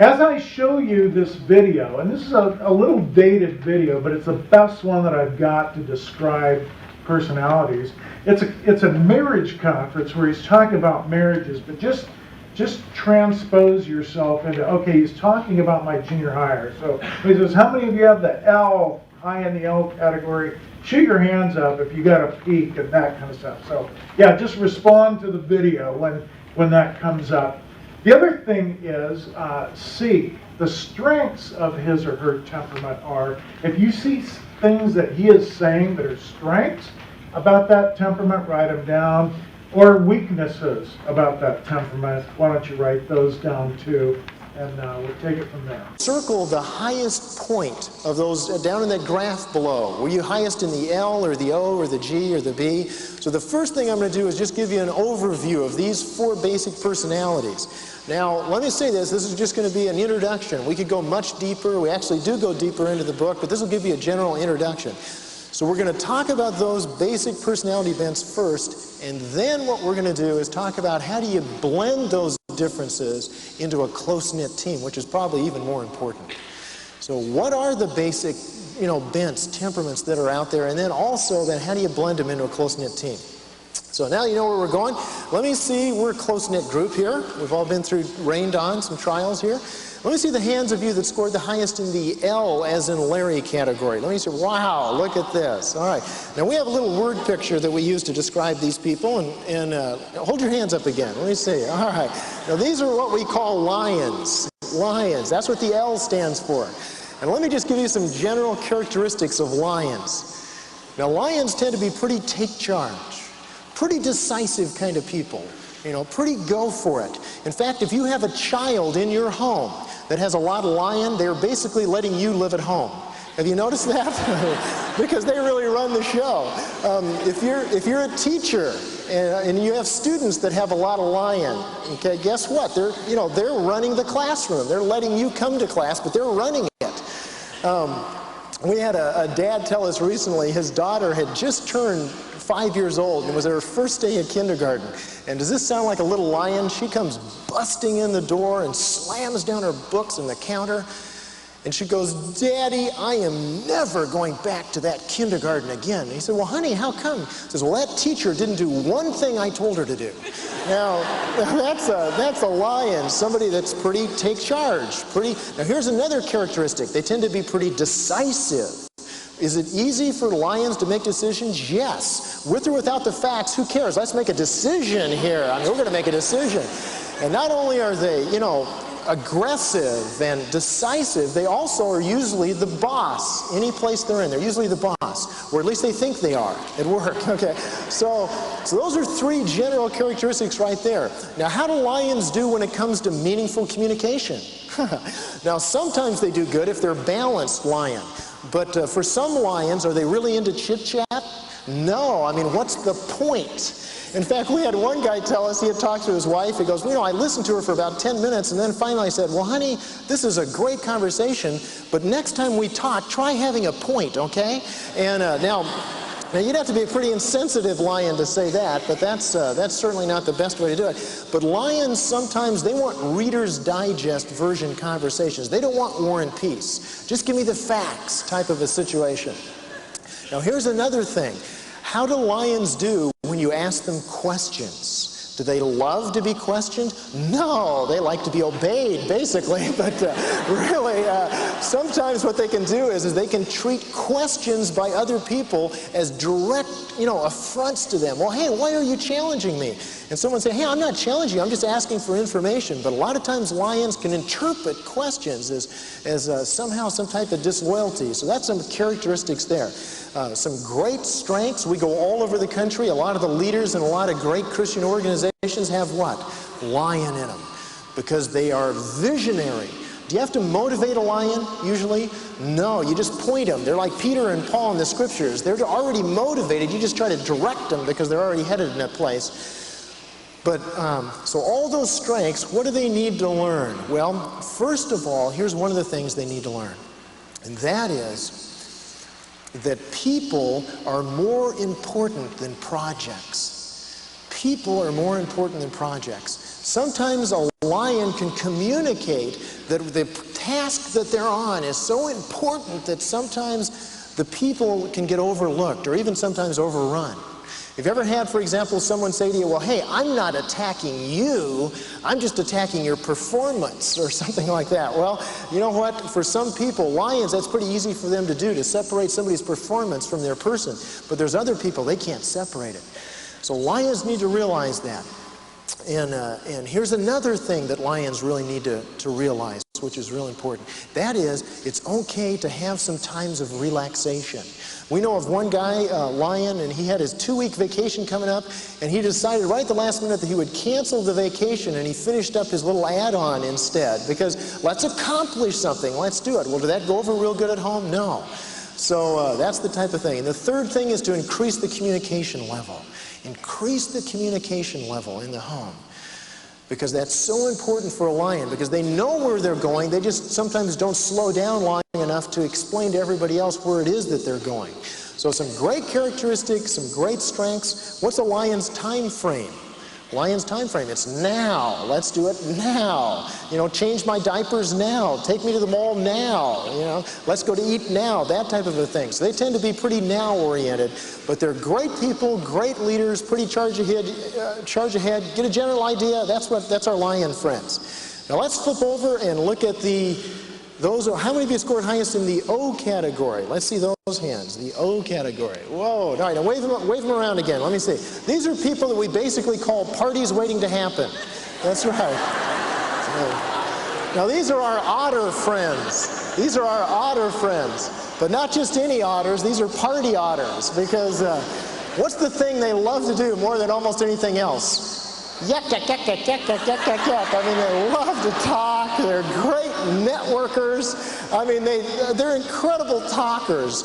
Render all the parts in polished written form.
As I show you this video, and this is a little dated video, but it's the best one that I've got to describe personalities. It's a marriage conference where he's talking about marriages, but just transpose yourself into, okay, he's talking about my junior higher. So he says, how many of you have the L, high in the L category? Shoot your hands up if you got a peak and that kind of stuff. So yeah, just respond to the video when that comes up. The other thing is, C, the strengths of his or her temperament are, if you see things that he is saying that are strengths about that temperament, write them down. Or weaknesses about that temperament, why don't you write those down too, and we'll take it from there. Circle the highest point of those down in that graph below. Were you highest in the L or the O or the G or the B? So the first thing I'm going to do is just give you an overview of these 4 basic personalities. Now, let me say this is just going to be an introduction. We could go much deeper. We actually do go deeper into the book, but this will give you a general introduction. So we're going to talk about those basic personality events first, and then what we're going to do is talk about how do you blend those differences into a close-knit team, which is probably even more important. So what are the basic, bents, temperaments that are out there, and then also then how do you blend them into a close-knit team? So now you know where we're going. Let me see, we're a close-knit group here. We've all been through, rained on some trials here. Let me see the hands of you that scored the highest in the L as in Larry category. Let me see, wow, look at this. All right, now we have a little word picture that we use to describe these people, and hold your hands up again. Let me see, all right. Now these are what we call lions. Lions, that's what the L stands for. And let me just give you some general characteristics of lions. Now lions tend to be pretty take charge, pretty decisive kind of people. Pretty go for it. In fact, if you have a child in your home that has a lot of lion, they're basically letting you live at home. Have you noticed that? Because they really run the show. If you're a teacher and you have students that have a lot of lion, okay, guess what? They're running the classroom. They're letting you come to class, but they're running it. We had a dad tell us recently his daughter had just turned 5 years old and was her first day at kindergarten. And does this sound like a little lion? She comes busting in the door and slams down her books on the counter. And she goes, Daddy, I am never going back to that kindergarten again. And he said, well, honey, how come? He says, well, that teacher didn't do one thing I told her to do. Now, that's a lion, somebody that's pretty take charge. Now, here's another characteristic. They tend to be pretty decisive. Is it easy for lions to make decisions? Yes. With or without the facts, who cares? Let's make a decision here. I mean, we're going to make a decision. And not only are they, aggressive and decisive, they also are usually the boss. Any place they're in, they're usually the boss. Or at least they think they are at work. Okay. So those are 3 general characteristics right there. Now, how do lions do when it comes to meaningful communication? Now, sometimes they do good if they're balanced lion. But for some lions, are they really into chit-chat? No. I mean, what's the point? In fact, we had one guy tell us he had talked to his wife. He goes, I listened to her for about 10 minutes, and then finally I said, well, honey, this is a great conversation, but next time we talk, try having a point, okay? And now you'd have to be a pretty insensitive lion to say that, but that's certainly not the best way to do it. But lions, sometimes they want Reader's Digest version conversations. They don't want War and Peace. Just give me the facts type of a situation. Now here's another thing. How do lions do when you ask them questions? Do they love to be questioned? No, they like to be obeyed, basically. But really, sometimes what they can do is they can treat questions by other people as direct, affronts to them. Well, hey, why are you challenging me? And someone say, hey, I'm not challenging you, I'm just asking for information. But a lot of times lions can interpret questions as somehow some type of disloyalty. So that's some characteristics there. Some great strengths. We go all over the country. A lot of the leaders in a lot of great Christian organizations have what? Lion in them. Because they are visionary. Do you have to motivate a lion, usually? No, you just point them. They're like Peter and Paul in the scriptures. They're already motivated. You just try to direct them because they're already headed in that place. But, so all those strengths, what do they need to learn? Well, first of all, here's one of the things they need to learn. And that is that people are more important than projects. people are more important than projects. Sometimes a lion can communicate that the task that they're on is so important that sometimes the people can get overlooked or even sometimes overrun. Have you ever had, for example, someone say to you, well, hey, I'm not attacking you, I'm just attacking your performance, or something like that? Well, you know what? For some people, lions, that's pretty easy for them to do, to separate somebody's performance from their person. But there's other people, they can't separate it. So lions need to realize that. And here's another thing that lions really need to realize, which is really important. That is, it's okay to have some times of relaxation. We know of one guy, lion, and he had his 2-week vacation coming up, and he decided right at the last minute that he would cancel the vacation, and he finished up his little add-on instead, because let's accomplish something, let's do it. Well, did that go over real good at home? No. So that's the type of thing. And the third thing is to increase the communication level. Increase the communication level in the home. Because that's so important for a lion, because they know where they're going, they just sometimes don't slow down long enough to explain to everybody else where it is that they're going. So some great characteristics, some great strengths. What's a lion's time frame? Lion's time frame, it's now. Let's do it now. You know, change my diapers now. Take me to the mall now. You know, let's go to eat now. That type of a thing. So they tend to be pretty now-oriented, but they're great people, great leaders, pretty charge ahead. Get a general idea. That's our lion friends. Now let's flip over and look at how many of you scored highest in the O category? Let's see those hands, the O category. Whoa, all right, now wave them around again. Let me see. These are people that we basically call parties waiting to happen. That's right. Now these are our otter friends. These are our otter friends. But not just any otters, these are party otters. Because what's the thing they love to do more than almost anything else? Yak, yak, yak, yak, yak, yak, yak, yak, yak. I mean, they love to talk. They're great networkers. I mean, they're incredible talkers.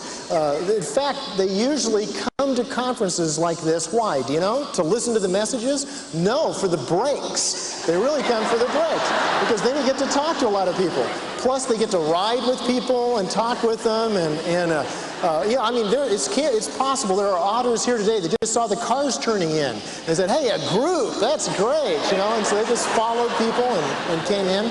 In fact, they usually come to conferences like this. Why? Do you know? To listen to the messages? No, for the breaks. They really come for the breaks. Because then you get to talk to a lot of people. Plus, they get to ride with people and talk with them. Yeah, I mean, it's possible. There are otters here today that just saw the cars turning in. They said, hey, a group, that's great, you know, and so they just followed people and came in.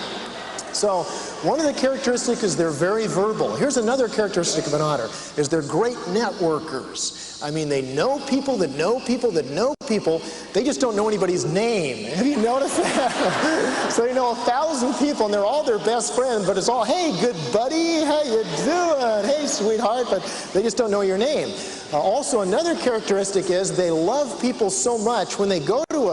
So one of the characteristics is they're very verbal. Here's another characteristic of an otter, is they're great networkers. I mean, they know people that know people that know people. They just don't know anybody's name. Have you noticed that? So they know 1,000 people, and they're all their best friends, but it's all, hey, good buddy, how you doing? Hey, sweetheart, but they just don't know your name. Also, another characteristic is they love people so much. When they go to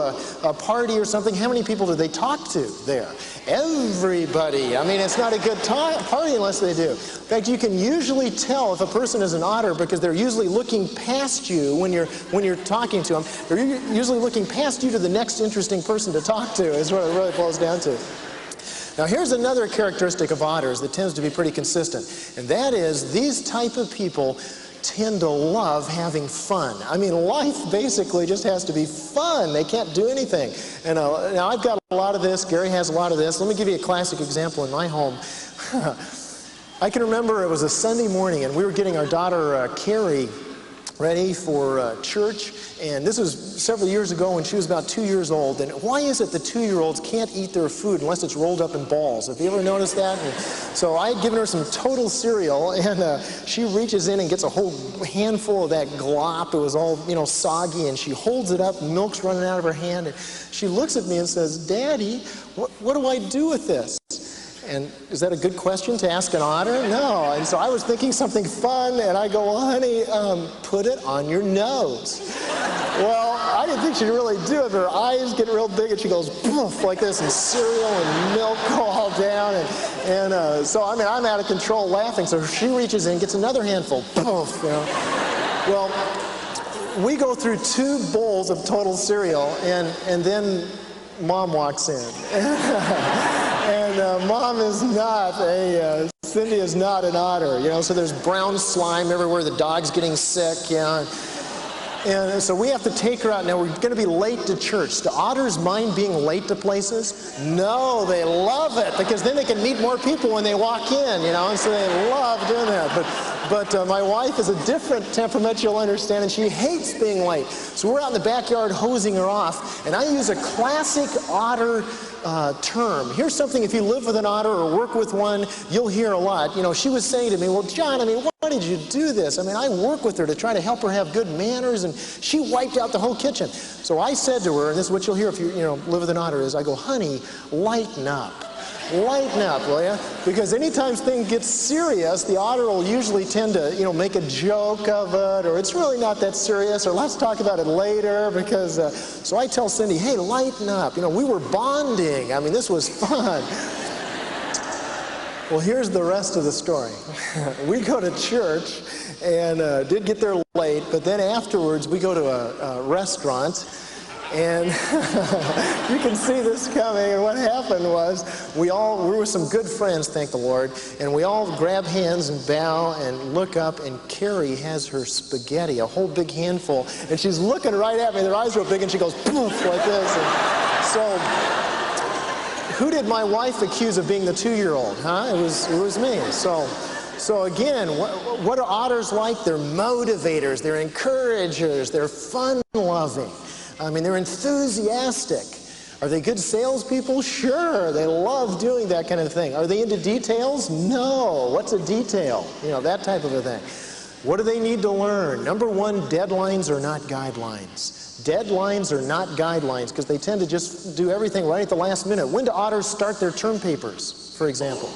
a party or something, how many people do they talk to there? Everybody. I mean, it's not a good party unless they do. In fact, you can usually tell if a person is an otter because they're usually looking past you when you're talking to them. They're usually looking past you to the next interesting person to talk to, is what it really boils down to. Now, here's another characteristic of otters that tends to be pretty consistent, and that is these type of people tend to love having fun. I mean, life basically just has to be fun. They can't do anything. And now I've got a lot of this. Gary has a lot of this. Let me give you a classic example in my home. I can remember it was a Sunday morning, and we were getting our daughter Carrie ready for church, and this was several years ago when she was about 2 years old. And why is it that 2-year-olds can't eat their food unless it's rolled up in balls? Have you ever noticed that? And so I had given her some Total cereal, and she reaches in and gets a whole handful of that glop. It was all, you know, soggy, and she holds it up, milk's running out of her hand, and she looks at me and says, Daddy, what do I do with this? And is that a good question to ask an otter? No. And so I was thinking something fun, and I go, well, honey, put it on your nose. Well, I didn't think she'd really do it, but her eyes get real big, and she goes, poof, like this, and cereal and milk go all down. And so, I mean, I'm out of control laughing, so she reaches in, gets another handful, poof, you know. Well, we go through 2 bowls of Total cereal, and then Mom walks in. And Mom is not Cindy is not an otter, you know, so there's brown slime everywhere, the dog's getting sick, you know. And so we have to take her out. Now, we're going to be late to church. Do otters mind being late to places? No, they love it, because then they can meet more people when they walk in, you know, and so they love doing that. But my wife is a different temperament, you'll understand, and she hates being late. So we're out in the backyard hosing her off, and I use a classic otter term. Here's something, if you live with an otter or work with one, you'll hear a lot. You know, she was saying to me, well, John, I mean, why did you do this? I mean, I work with her to try to help her have good manners, and she wiped out the whole kitchen. So I said to her, and this is what you'll hear if you live with an otter, is I go, honey, lighten up. Lighten up, will ya? Because anytime things get serious, the otter will usually tend to, make a joke of it, or it's really not that serious, or let's talk about it later, because, so I tell Cindy, hey, lighten up. We were bonding. I mean, this was fun. Well, here's the rest of the story. We go to church, and did get there late, but then afterwards, we go to a restaurant, and you can see this coming, and what happened was we were some good friends, thank the Lord, and we all grab hands and bow and look up, and Carrie has her spaghetti, a whole big handful, and she's looking right at me, their eyes real big, and she goes poof like this. And so who did my wife accuse of being the 2-year-old, huh? It was me. So again, what are otters like? They're motivators, they're encouragers, they're fun-loving. I mean, they're enthusiastic. Are they good salespeople? Sure, they love doing that kind of thing. Are they into details? No. What's a detail? That type of a thing. What do they need to learn? Number one, deadlines are not guidelines. Deadlines are not guidelines because they tend to just do everything right at the last minute. When do otters start their term papers, for example?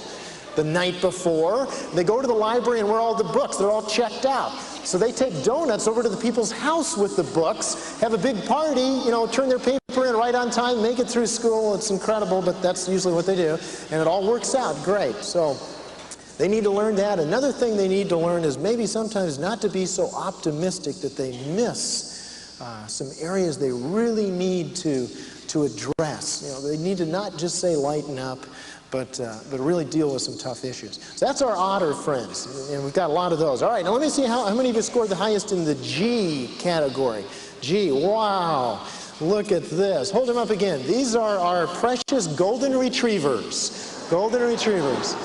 The night before. They go to the library and where are all the books? They're all checked out. So they take donuts over to the people's house with the books, have a big party, turn their paper in right on time, make it through school. It's incredible, but that's usually what they do. And it all works out great. So they need to learn that. Another thing they need to learn is maybe sometimes not to be so optimistic that they miss some areas they really need to address. They need to not just say lighten up, but really deal with some tough issues. So that's our otter friends, and we've got a lot of those. All right, now let me see how many of you scored the highest in the G category. G, wow, look at this. Hold them up again. These are our precious golden retrievers. Golden retrievers.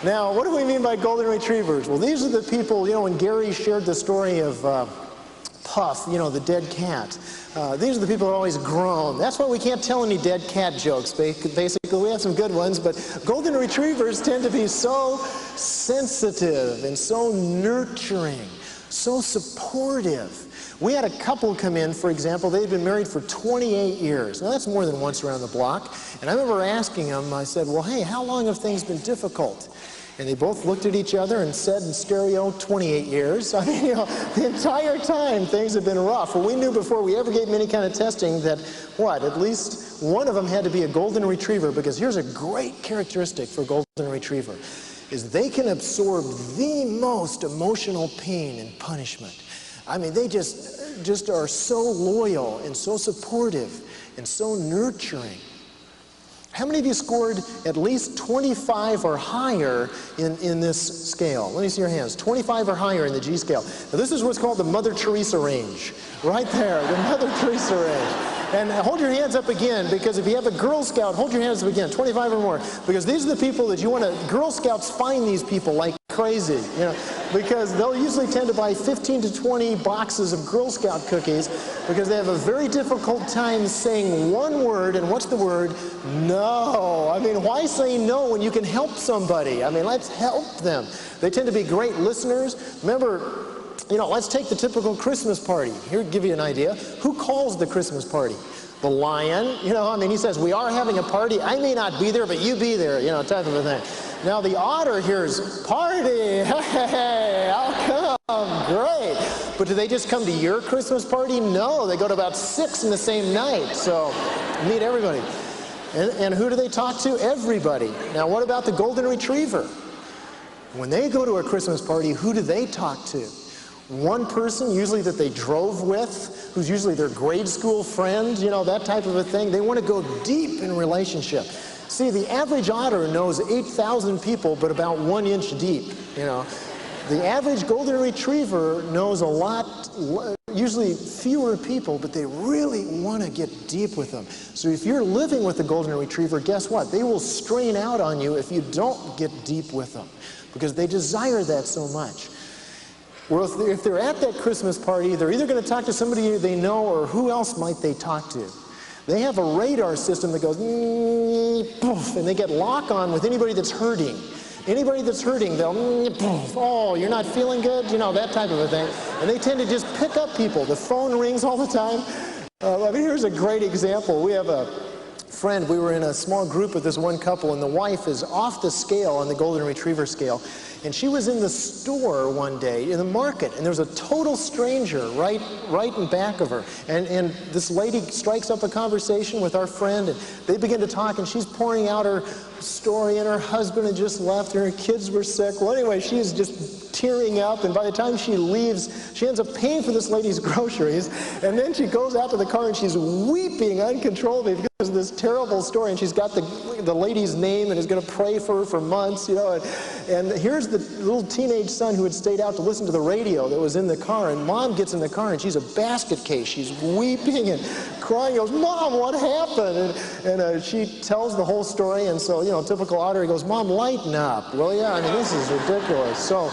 Now, what do we mean by golden retrievers? Well, these are the people, when Gary shared the story of Puff, the dead cat. These are the people that always groan. That's why we can't tell any dead cat jokes. Basically, we have some good ones, but golden retrievers tend to be so sensitive and so nurturing, so supportive. We had a couple come in, for example, they'd been married for 28 years. Now, that's more than once around the block. And I remember asking them, I said, well, hey, how long have things been difficult? And they both looked at each other and said in stereo, 28 years. I mean, the entire time things have been rough. Well, we knew before we ever gave them any kind of testing that, at least one of them had to be a golden retriever, because here's a great characteristic for a golden retriever, is they can absorb the most emotional pain and punishment. I mean, they just are so loyal and so supportive and so nurturing. How many of you scored at least 25 or higher in this scale? Let me see your hands. 25 or higher in the G scale. Now, this is what's called the Mother Teresa range. Right there, the Mother Teresa range. And hold your hands up again, because if you have a Girl Scout, hold your hands up again, 25 or more. Because these are the people that you want to, Girl Scouts find these people like crazy, because they'll usually tend to buy 15 to 20 boxes of Girl Scout cookies because they have a very difficult time saying one word, and what's the word? No. I mean, why say no when you can help somebody? I mean, let's help them. They tend to be great listeners. Remember, let's take the typical Christmas party. Here, give you an idea. Who calls the Christmas party? The lion. He says, we are having a party. I may not be there, but you be there, type of a thing. Now, the otter hears, party, hey, I'll come, great. But do they just come to your Christmas party? No, they go to about 6 in the same night. So, meet everybody. And who do they talk to? Everybody. Now, what about the golden retriever? When they go to a Christmas party, who do they talk to? One person, usually that they drove with, who's usually their grade school friend, that type of a thing. They want to go deep in relationship. See, the average otter knows 8,000 people, but about 1 inch deep, The average golden retriever knows a lot usually fewer people, but they really want to get deep with them. So if you're living with a golden retriever, guess what? They will strain out on you if you don't get deep with them, because they desire that so much. Well, if they're at that Christmas party, they're either going to talk to somebody they know, or who else might they talk to? They have a radar system that goes, poof, and they get lock on with anybody that's hurting. Anybody that's hurting, they'll, oh, you're not feeling good? You know, that type of a thing. And they tend to just pick up people. The phone rings all the time. I mean, here's a great example. We have a friend, we were in a small group with this one couple, and the wife is off the scale on the golden retriever scale. And she was in the store one day, in the market, and there's a total stranger right in back of her. And this lady strikes up a conversation with our friend, and they begin to talk, and she's pouring out her story, and her husband had just left, and her kids were sick. Well, anyway, she's just tearing up, and by the time she leaves, she ends up paying for this lady's groceries, and then she goes out to the car, and she's weeping uncontrollably because of this terrible story, and she's got the lady's name and is going to pray for her for months, you know. And here's the little teenage son who had stayed out to listen to the radio that was in the car, and mom gets in the car, and she's a basket case. She's weeping and crying. He goes, Mom, what happened? And she tells the whole story, and so, you know, typical Otter, he goes, Mom, lighten up, will ya? I mean, this is ridiculous. So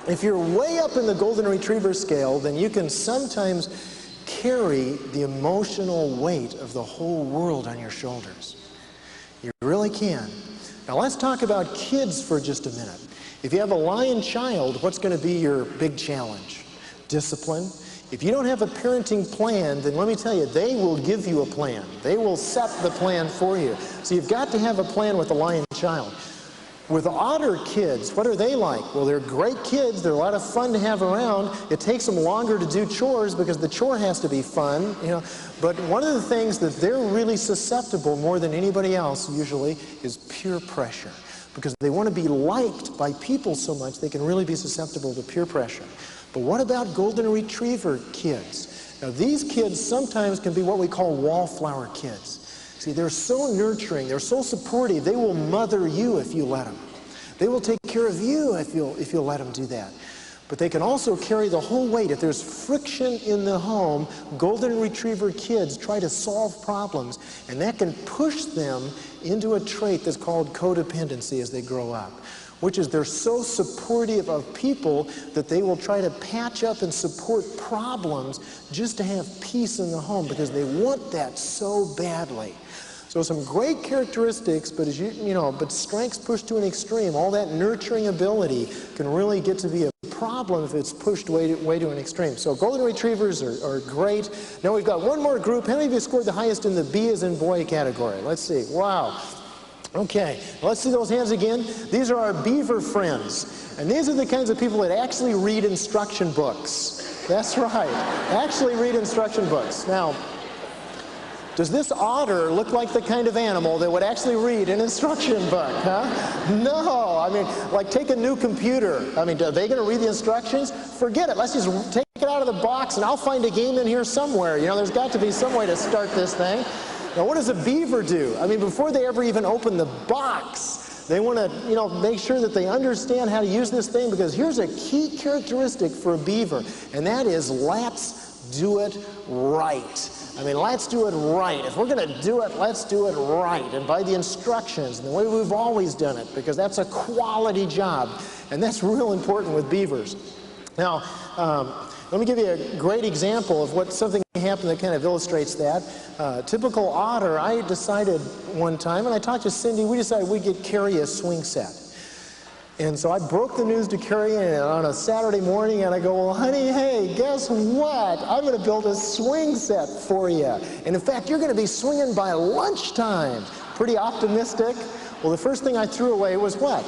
if you're way up in the golden retriever scale, then you can sometimes carry the emotional weight of the whole world on your shoulders. You really can. Now let's talk about kids for just a minute. If you have a lion child, what's going to be your big challenge? Discipline. If you don't have a parenting plan, then let me tell you, they will give you a plan. They will set the plan for you. So you've got to have a plan with a lion child. With otter kids, what are they like? Well, they're great kids. They're a lot of fun to have around. It takes them longer to do chores because the chore has to be fun, you know. But one of the things that they're really susceptible more than anybody else usually is peer pressure, because they want to be liked by people so much they can really be susceptible to peer pressure. But what about golden retriever kids? Now, these kids sometimes can be what we call wallflower kids. See, they're so nurturing, they're so supportive, they will mother you if you let them. They will take care of you if you'll let them do that. But they can also carry the whole weight. If there's friction in the home, golden retriever kids try to solve problems, and that can push them into a trait that's called codependency as they grow up, which is they're so supportive of people that they will try to patch up and support problems just to have peace in the home because they want that so badly. So some great characteristics, but as but strengths pushed to an extreme, all that nurturing ability can really get to be a problem if it's pushed way to an extreme. So golden retrievers are great. Now we've got one more group. How many of you scored the highest in the B as in boy category? Let's see. Wow. Okay, let's see those hands again. These are our beaver friends. And these are the kinds of people that actually read instruction books. That's right. Actually read instruction books. Now, does this otter look like the kind of animal that would actually read an instruction book, huh? No. I mean, like take a new computer. I mean, are they going to read the instructions? Forget it. Let's just take it out of the box and I'll find a game in here somewhere. You know, there's got to be some way to start this thing. Now, what does a beaver do? I mean, before they ever even open the box, they want to, make sure that they understand how to use this thing, because here's a key characteristic for a beaver, and that is let's do it right. I mean, let's do it right. If we're going to do it, let's do it right, and by the instructions, and the way we've always done it, because that's a quality job, and that's real important with beavers. Now, let me give you a great example of what something happened that kind of illustrates that. Typical otter, I decided one time, and I talked to Cindy, we decided we'd get Carrie a swing set. And so I broke the news to Carrie on a Saturday morning, and I go, well, honey, hey, guess what? I'm going to build a swing set for you. And in fact, you're going to be swinging by lunchtime. Pretty optimistic. Well, the first thing I threw away was what?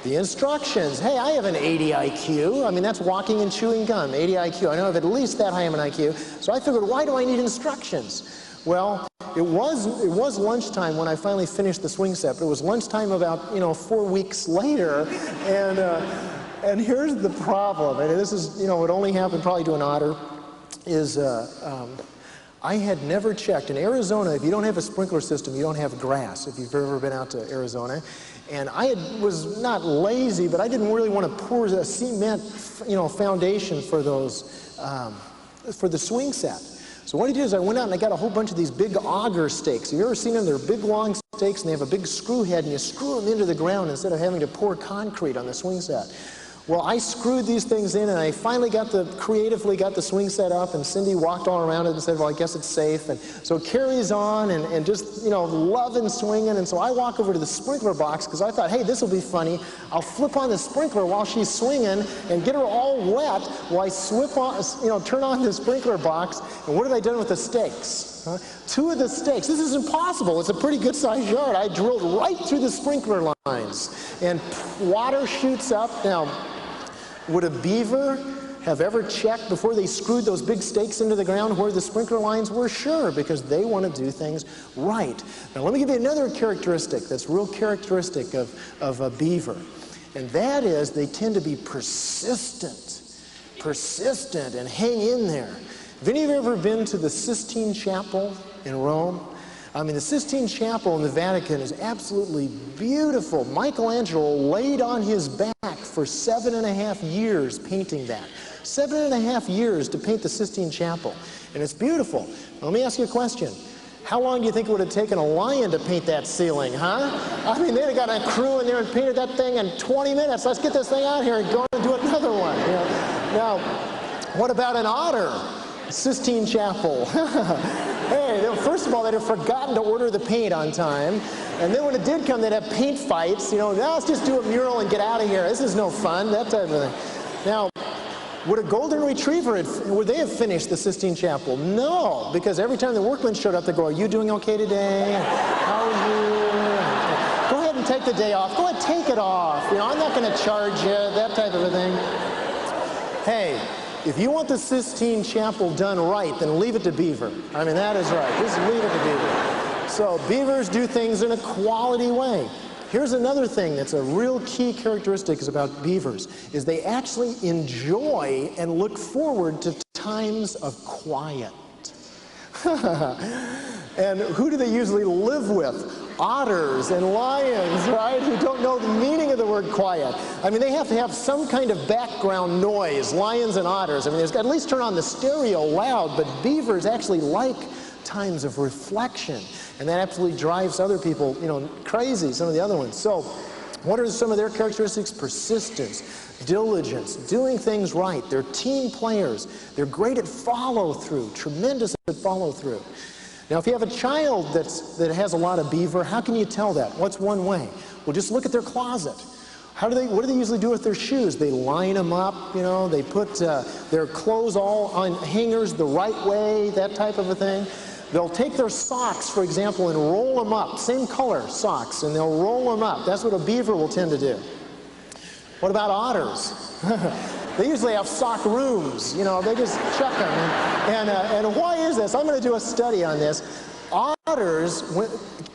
The instructions. Hey, I have an 80 IQ. I mean, that's walking and chewing gum, 80 IQ. I know I have at least that high of an IQ. So I figured, why do I need instructions? Well, it was lunchtime when I finally finished the swing set, but it was lunchtime about, 4 weeks later. And here's the problem, and this is, it only happened probably to an otter, is I had never checked. In Arizona, if you don't have a sprinkler system, you don't have grass, if you've ever been out to Arizona. And I was not lazy, but I didn't really want to pour a cement, foundation for those for the swing set. So what I did is I went out and I got a whole bunch of these big auger stakes. Have you ever seen them? They're big long stakes and they have a big screw head and you screw them into the ground instead of having to pour concrete on the swing set. Well, I screwed these things in and I finally creatively got the swing set up, and Cindy walked all around it and said, well, I guess it's safe. And so it carries on and just, loving swinging. And so I walk over to the sprinkler box because I thought, hey, this will be funny. I'll flip on the sprinkler while she's swinging and get her all wet while I turn on the sprinkler box. And what have I done with the stakes? Two of the stakes. This is impossible. It's a pretty good sized yard. I drilled right through the sprinkler lines and water shoots up. Now, would a beaver have ever checked before they screwed those big stakes into the ground where the sprinkler lines were? Sure, because they want to do things right. Now let me give you another characteristic that's real characteristic of a beaver. And that is they tend to be persistent and hang in there. Have any of you ever been to the Sistine Chapel in Rome? I mean, the Sistine Chapel in the Vatican is absolutely beautiful. Michelangelo laid on his back for 7.5 years painting that. 7.5 years to paint the Sistine Chapel. And it's beautiful. Now, let me ask you a question. How long do you think it would have taken a lion to paint that ceiling, huh? I mean, they'd have got a crew in there and painted that thing in 20 minutes. Let's get this thing out here and go and do another one. Now, what about an otter? Sistine Chapel. Hey, first of all, they'd have forgotten to order the paint on time. And then when it did come, they'd have paint fights. Now let's just do a mural and get out of here. This is no fun, that type of thing. Now, would a golden retriever, would they have finished the Sistine Chapel? No, because every time the workmen showed up, they go, are you doing okay today? How are you? Go ahead and take the day off. Go ahead, take it off. I'm not going to charge you, that type of a thing. Hey, if you want the Sistine Chapel done right, then leave it to beaver. I mean, that is right. Just leave it to beaver. So beavers do things in a quality way. Here's another thing that's a real key characteristic about beavers, is they actually enjoy and look forward to times of quiet. And who do they usually live with? Otters and lions, right? Who don't know the meaning of the word quiet. I mean, they have to have some kind of background noise, lions and otters. I mean, there's at least turn on the stereo loud, but beavers actually like times of reflection. And that absolutely drives other people, crazy, some of the other ones. So, what are some of their characteristics? Persistence, diligence, doing things right. They're team players. They're great at follow-through, tremendous at follow-through. Now, if you have a child that has a lot of beaver, how can you tell that? What's one way? Well, just look at their closet. What do they usually do with their shoes? They line them up, they put their clothes all on hangers the right way, that type of a thing. They'll take their socks, for example, and roll them up, same color socks, and they'll roll them up. That's what a beaver will tend to do. What about otters? They usually have sock rooms, they just chuck them. And why is this? I'm going to do a study on this. Otters,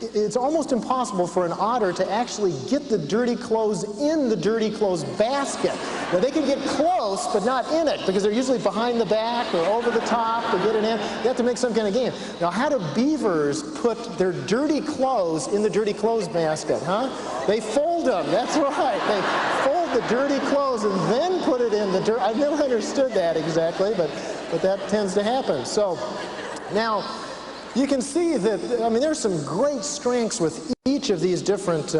it's almost impossible for an otter to actually get the dirty clothes in the dirty clothes basket. Now, they can get close, but not in it, because they're usually behind the back or over the top to get it in. They have to make some kind of game. Now, how do beavers put their dirty clothes in the dirty clothes basket, huh? They fold them, that's right. They fold the dirty clothes and then put it in the dirt. I've never understood that exactly, but that tends to happen. So, now, you can see that, there's some great strengths with each of these different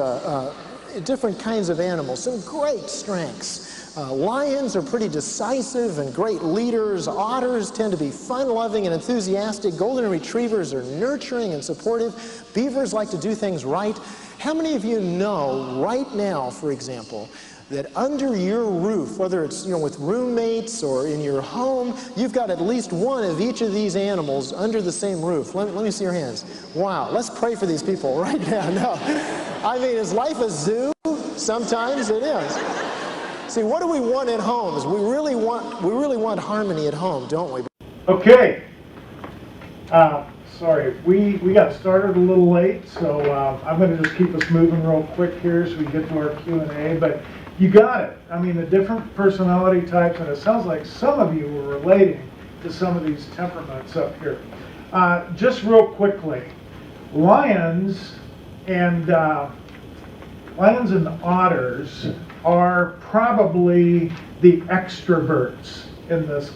kinds of animals, some great strengths. Lions are pretty decisive and great leaders. Otters tend to be fun-loving and enthusiastic. Golden retrievers are nurturing and supportive. Beavers like to do things right. How many of you know right now, for example, that under your roof, whether it's with roommates or in your home, you've got at least one of each of these animals under the same roof? Let me see your hands. Wow, let's pray for these people right now. No, is life a zoo? Sometimes it is. See, what do we want at home? We really want harmony at home, don't we? Okay. Sorry, we got started a little late, so I'm going to just keep us moving real quick here so we get to our Q&A. But you got it. The different personality types, and it sounds like some of you were relating to some of these temperaments up here. Just real quickly, lions and otters are probably the extroverts in this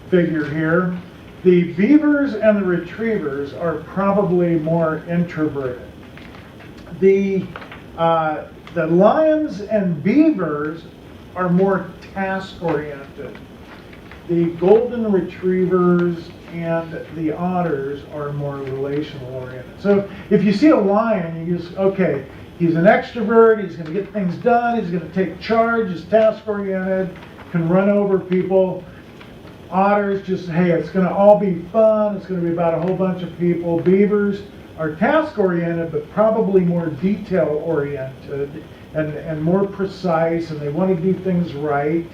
figure here. The beavers and the retrievers are probably more introverted. The lions and beavers are more task-oriented. The golden retrievers and the otters are more relational-oriented. So if you see a lion, you just, okay, he's an extrovert, he's going to get things done, he's going to take charge, he's task-oriented, can run over people. Otters just, hey, it's going to all be fun, it's going to be about a whole bunch of people. Beavers are task-oriented, but probably more detail-oriented and more precise, and they want to do things right.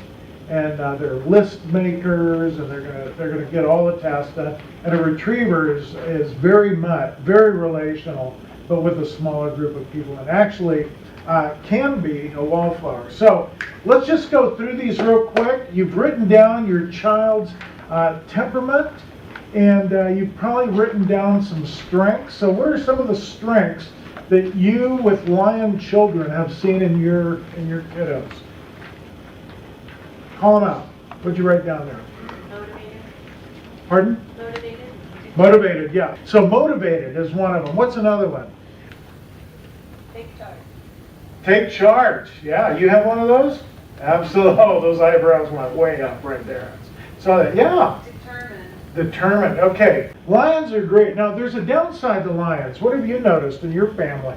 And they're list makers, and they're gonna get all the tasks done. And a retriever is very relational, but with a smaller group of people, and actually can be a wallflower. So let's just go through these real quick. You've written down your child's temperament, and you've probably written down some strengths. So what are some of the strengths that you, with lion children, have seen in your kiddos? Call them out. What'd you write down there? Motivated. Pardon? Motivated. Motivated, yeah. So motivated is one of them. What's another one? Take charge. Take charge. Yeah, you have one of those? Absolutely. Oh, those eyebrows went way up right there. So, yeah. Determined. Determined. Okay. Lions are great. Now, there's a downside to lions. What have you noticed in your family?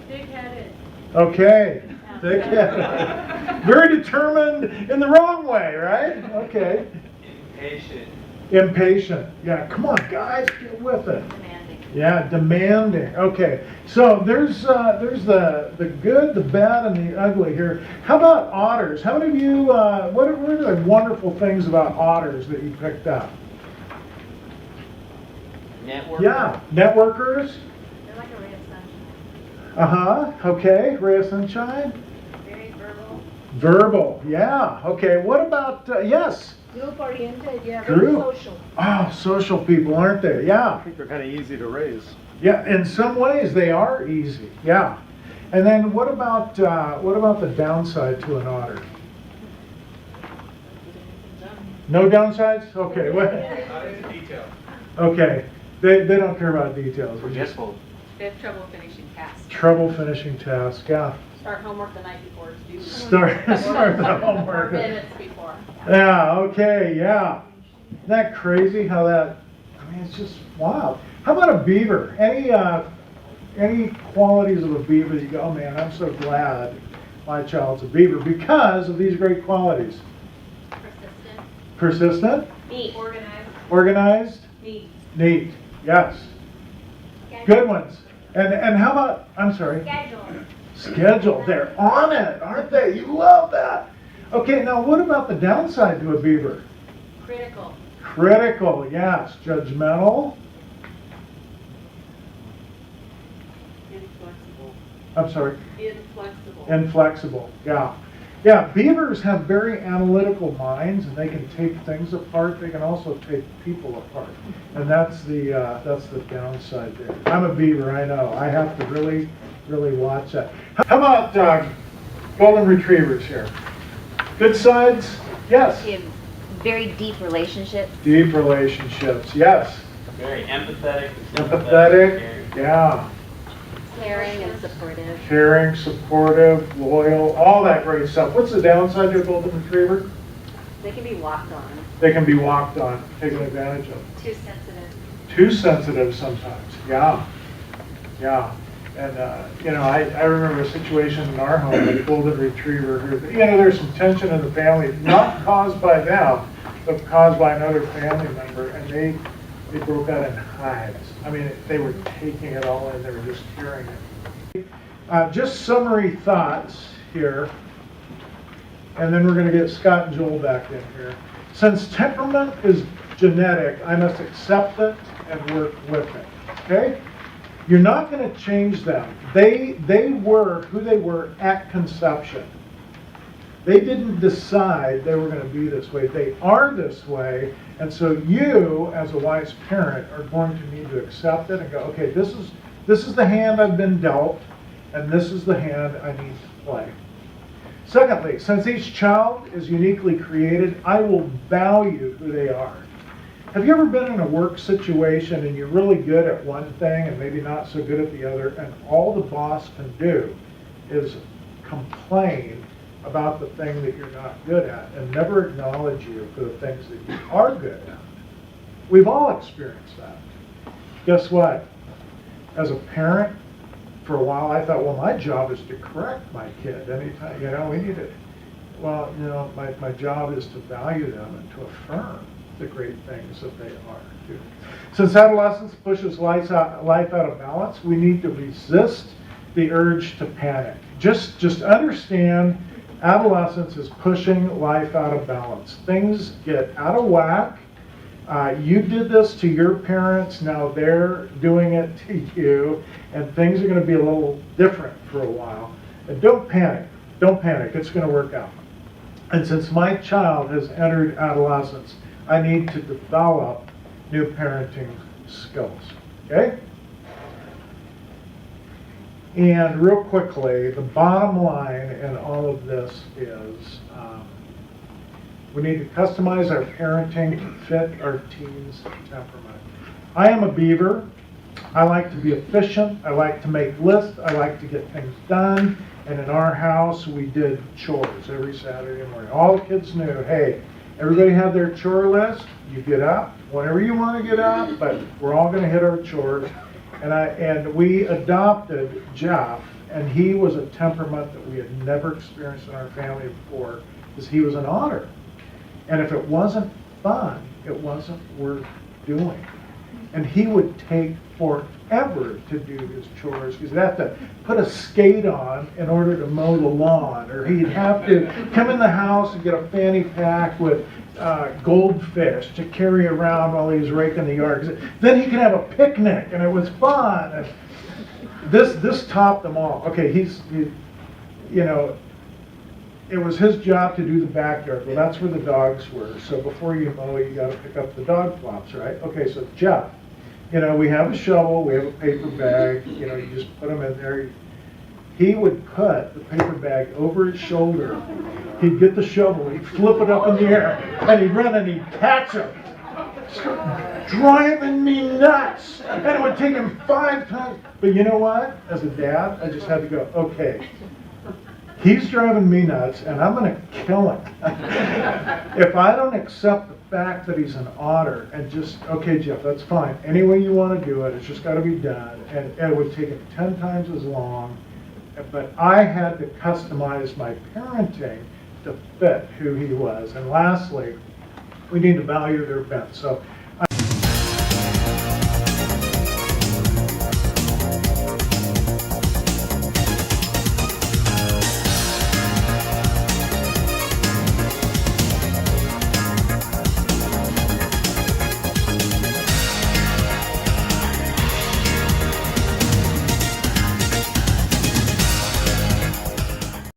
Big-headed. Okay. Thick-headed. Very determined in the wrong way, right? Okay. Impatient. Impatient. Yeah, come on, guys, get with it. Demanding. Yeah, demanding. Okay, so there's the good, the bad, and the ugly here. How about otters? How many of you? What are the wonderful things about otters that you picked up? Network. Yeah, networkers. They're like a ray of sunshine. Okay, ray of sunshine. Very verbal. Verbal. Yeah. Okay. What about yes? Group oriented. Yeah. Group. Very social. Oh, social people, aren't they? Yeah. I think they're kind of easy to raise. Yeah, in some ways they are easy. Yeah. And then what about the downside to an otter? No downsides? Okay. What? Not into detail. Okay. They don't care about details. They just Forgetful. They have trouble finishing tasks. trouble finishing tasks. Yeah. Start homework the night before it's due. Start the Or homework. minutes before. Yeah. Okay. Yeah. Isn't that crazy how that? I mean, it's just wild. How about a beaver? Any qualities of a beaver that you go, oh man, I'm so glad my child's a beaver because of these great qualities? Persistent. Persistent, Neat. Organized. organized, Neat. neat. Yes. Good ones. And how about, I'm sorry, Schedule. schedule. They're on it, aren't they? You love that. Okay, now what about the downside to a beaver? Critical. Critical, yes. Judgmental. Inflexible. I'm sorry. Inflexible. Inflexible, yeah. Yeah, beavers have very analytical minds, and they can take things apart. They can also take people apart, and that's the downside there. I'm a beaver, I know. I have to really, really watch that. How about golden retrievers here? Good sides? Yes. They have very deep relationships. Deep relationships, yes. Very empathetic. Empathetic, Caring. yeah. Caring and supportive. Caring, supportive, loyal, all that great stuff. What's the downside to a golden retriever? They can be walked on. They can be walked on, taken advantage of. Too sensitive. Too sensitive sometimes, yeah. Yeah. And, I remember a situation in our home with a golden retriever who, there's some tension in the family, not caused by them, but caused by another family member, and they broke out in hives. I mean, they were taking it all in, they were just carrying it. Just summary thoughts here, and then we're going to get Scott and Joel back in here. Since temperament is genetic, I must accept it and work with it, okay? You're not going to change them. They were who they were at conception. They didn't decide they were going to be this way. They are this way, and so you, as a wise parent, are going to need to accept it and go, okay, this is the hand I've been dealt, and this is the hand I need to play. Secondly, since each child is uniquely created, I will value who they are. Have you ever been in a work situation and you're really good at one thing and maybe not so good at the other, and all the boss can do is complain about the thing that you're not good at and never acknowledge you for the things that you are good at? We've all experienced that. Guess what? As a parent, for a while I thought, well, my job is to correct my kid anytime, we need it. Well, my job is to value them and to affirm the great things that they are too. Since adolescence pushes life out of balance, we need to resist the urge to panic. Just understand, adolescence is pushing life out of balance. Things get out of whack. You did this to your parents, now they're doing it to you, and things are going to be a little different for a while. And don't panic. Don't panic. It's going to work out. And since my child has entered adolescence, I need to develop new parenting skills. Okay? And real quickly, the bottom line in all of this is we need to customize our parenting to fit our teens' temperament. I am a beaver. I like to be efficient. I like to make lists. I like to get things done. And in our house, we did chores every Saturday morning. All the kids knew, hey, everybody had their chore list. You get up whenever you want to get up, but we're all going to hit our chores. And we adopted Jeff, and he was a temperament that we had never experienced in our family before, because he was an otter. And if it wasn't fun, it wasn't worth doing. And he would take forever to do his chores, because he'd have to put a skate on in order to mow the lawn, or he'd have to come in the house and get a fanny pack with goldfish to carry around while he was raking the yard. Then he could have a picnic, and it was fun. And this topped them all. Okay, it was his job to do the backyard. Well, that's where the dogs were. So before you mow, you got to pick up the dog flops, right? Okay, so Jeff, we have a shovel, we have a paper bag. You just put them in there. He would put the paper bag over his shoulder. He'd get the shovel, he'd flip it up in the air, and he'd run and he'd catch him. Driving me nuts. And it would take him 5 times. But you know what? As a dad, I just had to go, okay, he's driving me nuts, and I'm going to kill him. If I don't accept the fact that he's an otter and just, okay, Jeff, that's fine. Any way you want to do it, it's just got to be done. And it would take him 10 times as long. But I had to customize my parenting to fit who he was. And lastly, we need to value their bent. So